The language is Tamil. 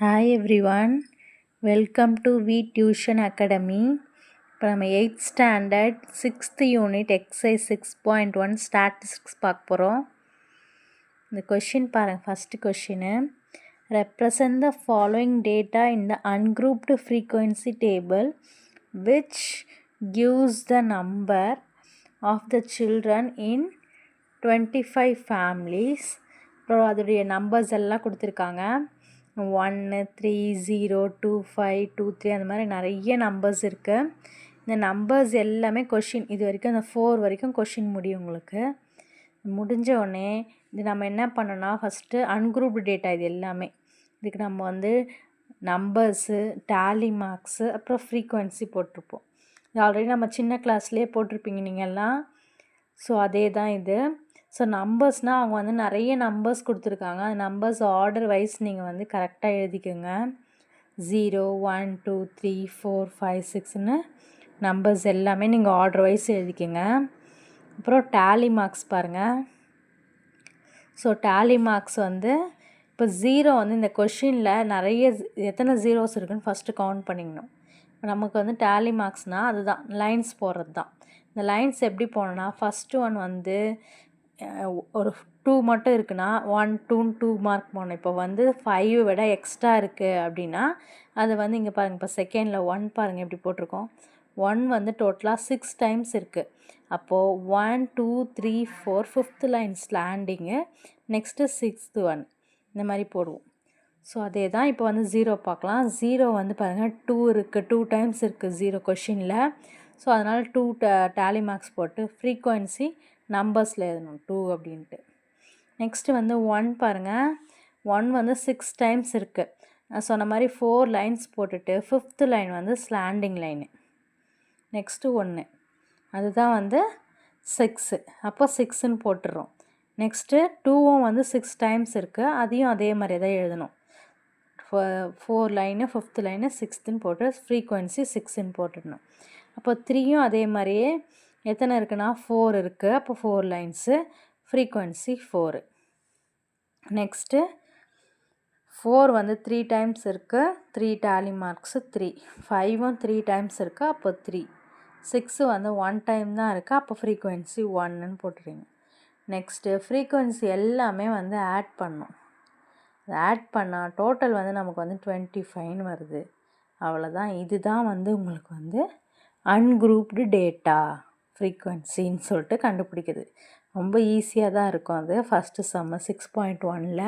Hi everyone, welcome to V Tuition Academy. இப்போ நம்ம 8th standard 6th unit exercise 6.1 statistics பார்க்க போகிறோம். இந்த கொஷின் பாருங்கள். First question, represent the following data in the ungrouped frequency table which gives the number of the children in 25 families. அப்புறம் அதோடைய நம்பர்ஸ் எல்லாம் கொடுத்துருக்காங்க. 1 3 0 2 5 2 3 அந்த மாதிரி நிறைய நம்பர்ஸ் இருக்குது. இந்த நம்பர்ஸ் எல்லாமே கொஷின் இது வரைக்கும் அந்த 4 வரைக்கும் கொஷின் முடியும். உங்களுக்கு முடிஞ்ச உடனே இது நம்ம என்ன பண்ணோன்னா, ஃபஸ்ட்டு அன்குரூப்டு டேட்டா இது எல்லாமே. இதுக்கு நம்ம வந்து நம்பர்ஸு, டேலி மார்க்ஸு, அப்புறம் ஃப்ரீக்வன்சி போட்டிருப்போம். இது ஆல்ரெடி நம்ம சின்ன கிளாஸ்லேயே போட்டிருப்பீங்க நீங்கள்லாம். ஸோ அதே தான் இது. ஸோ நம்பர்ஸ்னால் அவங்க வந்து நிறைய நம்பர்ஸ் கொடுத்துருக்காங்க. அந்த நம்பர்ஸ் ஆர்டர் வைஸ் நீங்கள் வந்து கரெக்டாக எழுதிக்கோங்க. 0 1 2 3 4 5 6ன்னு நம்பர்ஸ் எல்லாமே நீங்கள் ஆர்டர் வைஸ் எழுதிக்கோங்க. அப்புறம் டேலி மார்க்ஸ் பாருங்கள். ஸோ டேலி மார்க்ஸ் வந்து இப்போ 0 வந்து இந்த கொஷினில் நிறைய எத்தனை ஜீரோஸ் இருக்குதுன்னு ஃபஸ்ட்டு கவுண்ட் பண்ணிக்கணும். இப்போ நமக்கு வந்து டேலி மார்க்ஸ்னால் அதுதான் லைன்ஸ் போடுறது தான். இந்த லைன்ஸ் எப்படி போனோன்னா, ஃபஸ்ட்டு ஒன் வந்து ஒரு 2 மட்டும் இருக்குன்னா 1 2 2 மார்க் போடணும். இப்போ வந்து 5 விட எக்ஸ்ட்ரா இருக்குது அப்படின்னா அது வந்து இங்கே பாருங்கள். இப்போ செகண்டில் 1 பாருங்கள் எப்படி போட்டிருக்கோம். 1 வந்து டோட்டலாக 6 டைம்ஸ் இருக்குது. அப்போது 1 2 3 4 5th line ஸ்லாண்டிங்கு, next 6th one இந்த மாதிரி போடுவோம். ஸோ அதே தான். இப்போ வந்து 0 பார்க்கலாம். 0 வந்து பாருங்கள் 2 இருக்குது, 2 டைம்ஸ் இருக்குது 0 கொஷினில். ஸோ அதனால் 2 டேலி மார்க்ஸ் போட்டு ஃப்ரீக்வன்சி நம்பர்ஸில் எழுதணும் 2 அப்படின்ட்டு. நெக்ஸ்ட்டு வந்து 1 பாருங்கள். 1 வந்து 6 டைம்ஸ் இருக்குது. நான் சொன்ன மாதிரி 4 லைன்ஸ் போட்டுட்டு 5th லைன் வந்து ஸ்லாண்டிங் லைனு. நெக்ஸ்ட்டு 1 அதுதான் வந்து 6. அப்போ 6ன்னு போட்டுடுறோம். நெக்ஸ்ட்டு 2வும் வந்து 6 டைம்ஸ் இருக்குது. அதையும் அதே மாதிரி தான் எழுதணும். 4 லைனு 5th லைனு 6ன்னு போட்டு ஃப்ரீக்வன்சி 6ன்னு போட்டுடணும். அப்போ 3யும் அதே மாதிரியே எத்தனை இருக்குன்னா 4 இருக்குது. அப்போ 4 லைன்ஸு, ஃப்ரீக்வன்சி 4. நெக்ஸ்ட்டு 4 வந்து 3 டைம்ஸ் இருக்குது. 3 டேலி மார்க்ஸு 3. 5ம் 3 டைம்ஸ் இருக்குது. அப்போ 3. 6 வந்து 1 டைம் தான் இருக்குது. அப்போ ஃப்ரீக்வன்சி 1ன்னு போட்டுருங்க. நெக்ஸ்ட்டு ஃப்ரீக்வன்சி எல்லாமே வந்து ஆட் பண்ணணும். அதை ஆட் பண்ணால் டோட்டல் வந்து நமக்கு வந்து 25ன்னு வருது. அவ்வளோதான். இதுதான் வந்து உங்களுக்கு வந்து அன்குரூப்டு டேட்டா ஃப்ரீக்வன்சின்னு சொல்லிட்டு கண்டுபிடிக்குது. ரொம்ப ஈஸியாக தான் இருக்கும் அது. ஃபஸ்ட்டு சம்மு 6.1ல்